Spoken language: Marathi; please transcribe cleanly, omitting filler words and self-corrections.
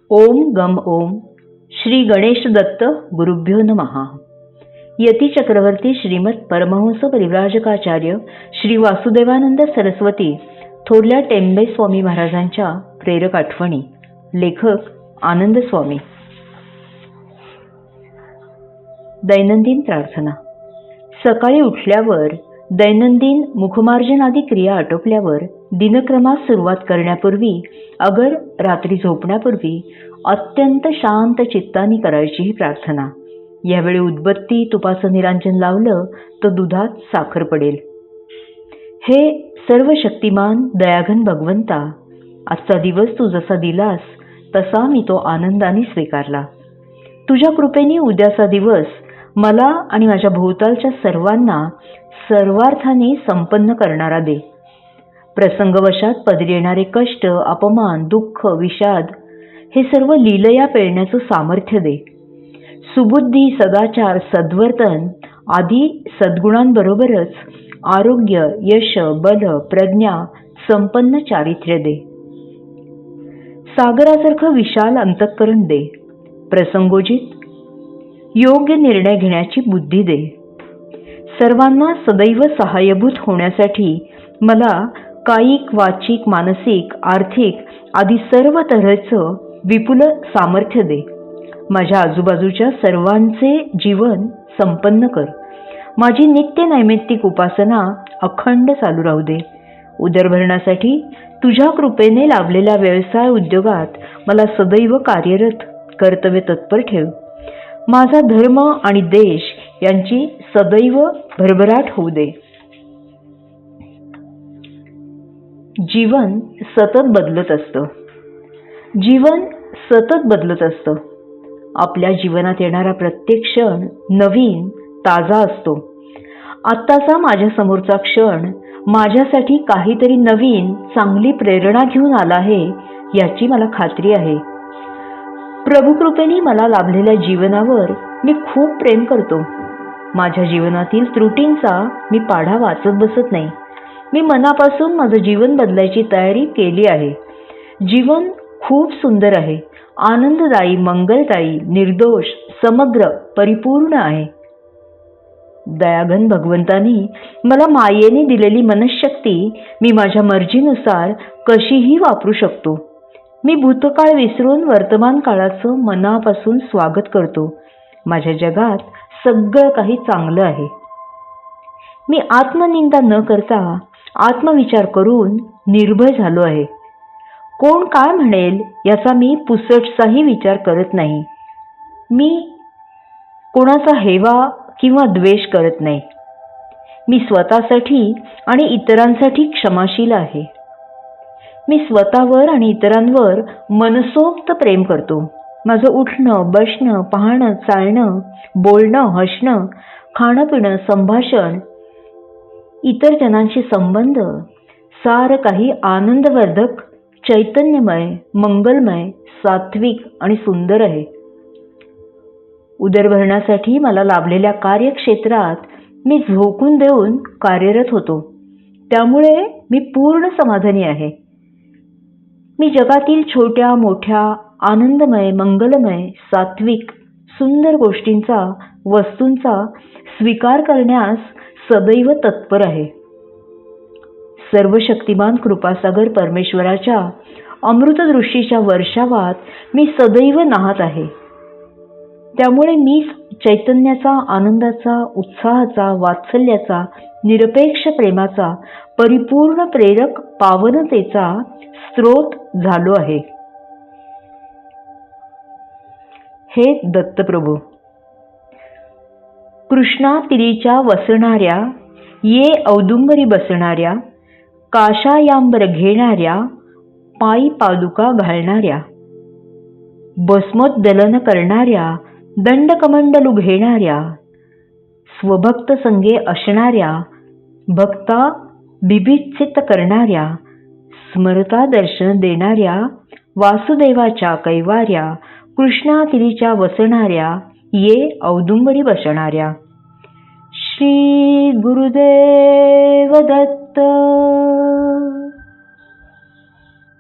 ओम गम ओम. श्री गणेश दत्त गुरुभ्यो नमः. यती चक्रवर्ती श्रीमद परमहंस परिव्राजकाचार्य श्री वासुदेवानंद सरस्वती थोरल्या टेंबे स्वामी महाराजांच्या प्रेरक आठवणी. लेखक आनंद स्वामी. दैनंदिन प्रार्थना. सकाळी उठल्यावर दैनंदिन मुखमार्जन आदी क्रिया आटोपल्यावर दिनक्रमास सुरुवात करण्यापूर्वी अगर रात्री झोपण्यापूर्वी अत्यंत शांत चित्ताने करायची ही प्रार्थना. यावेळी उदबत्ती तुपाचं निरांजन लावलं तर दुधात साखर पडेल. हे सर्व शक्तिमान दयाघन भगवंता, आजचा दिवस तू जसा दिलास तसा मी तो आनंदाने स्वीकारला. तुझ्या कृपेने उद्याचा दिवस मला आणि माझ्या भोवतालच्या सर्वांना सर्वार्थाने संपन्न करणारा दे. प्रसंगवशात पदरी येणारे कष्ट, अपमान, दुःख, विषाद हे सर्व लीलया पेळण्याचं सामर्थ्य दे. सुबुद्धी, सदाचार, सद्वर्तन आदी सद्गुणांबरोबरच आरोग्य, यश, बल, प्रज्ञा, संपन्न चारित्र्य दे. सागरासारखं विशाल अंतःकरण दे. प्रसंगोचित योग्य निर्णय घेण्याची बुद्धी दे. सर्वांना सदैव सहाय्यभूत होण्यासाठी मला कायिक, वाचिक, मानसिक, आर्थिक आदी सर्व तऱ्हेचं विपुल सामर्थ्य दे. माझ्या आजूबाजूच्या सर्वांचे जीवन संपन्न कर. माझी नित्य नैमित्तिक उपासना अखंड चालू राहू दे. उदरभरणासाठी तुझ्या कृपेने लाभलेल्या व्यवसाय उद्योगात मला सदैव कार्यरत, कर्तव्य तत्पर ठेव. माझा धर्म आणि देश यांची सदैव भरभराट होऊ दे. जीवन सतत बदलत असतं. जीवन सतत बदलत असतं. आपल्या जीवनात येणारा प्रत्येक क्षण नवीन, ताजा असतो. आत्ताचा माझ्या समोरचा क्षण माझ्यासाठी काहीतरी नवीन, चांगली प्रेरणा घेऊन आला आहे याची मला खात्री आहे. प्रभुकृपेने मला लाभलेल्या जीवनावर मी खूप प्रेम करतो. माझ्या जीवनातील त्रुटींचा मी पाढा वाचत बसत नाही. मी मनापासून माझं जीवन बदलायची तयारी केली आहे. जीवन खूप सुंदर आहे, आनंददायी, मंगलदायी, निर्दोष, समग्र, परिपूर्ण आहे. दयाघन भगवंतानी मला मायेने दिलेली मनःशक्ती मी माझ्या मर्जीनुसार कशीही वापरू शकतो. मी भूतकाळ विसरून वर्तमान काळाचं मनापासून स्वागत करतो. माझ्या जगात सगळं काही चांगलं आहे. मी आत्मनिंदा न करता आत्मविचार करून निर्भय झालो आहे. कोण काय म्हणेल याचा मी पुसटसाही विचार करत नाही. मी कोणाचा हेवा किंवा द्वेष करत नाही. मी स्वतःसाठी आणि इतरांसाठी क्षमाशील आहे. मी स्वतःवर आणि इतरांवर मनसोक्त प्रेम करतो. माझं उठणं, बसणं, पाहणं, चालणं, बोलणं, हसणं, खाणं, पिणं, संभाषण, इतर जणांशी संबंध सारं काही आनंदवर्धक, चैतन्यमय, मंगलमय, सात्विक आणि सुंदर आहे. उदरभरणासाठी मला लाभलेल्या कार्यक्षेत्रात मी झोकून देऊन कार्यरत होतो. त्यामुळे मी पूर्ण समाधानी आहे. मी जगातील छोट्या मोठ्या आनंदमय, मंगलमय, सात्विक, सुंदर गोष्टींचा, वस्तूंचा स्वीकार करण्यास सदैव तत्पर आहे. सर्व शक्तिमान कृपासागर परमेश्वराच्या अमृतदृष्टीच्या वर्षावात मी सदैव नाहत आहे. त्यामुळे मी चैतन्याचा, आनंदाचा, उत्साहाचा, वात्सल्याचा, निरपेक्ष प्रेमाचा, परिपूर्ण प्रेरक पावनतेचा स्रोत झालो आहे. हे दत्तप्रभू, कृष्णा तिरीच्या वसणाऱ्या, ये औदुंबरी बसणाऱ्या, काशायांबर घेणाऱ्या, पायी पादुका घालणाऱ्या, भस्मोद्दलन करणाऱ्या, दंडकमंडलू घेणाऱ्या, स्वभक्त संगे असणाऱ्या, भक्ता बिभिचित करणाऱ्या, स्मरता दर्शन देणाऱ्या, वासुदेवाच्या कैवाऱ्या, कृष्णा तिरीच्या वसणाऱ्या, ये औदुंबरी बसणाऱ्या. श्री गुरुदेव दत्त.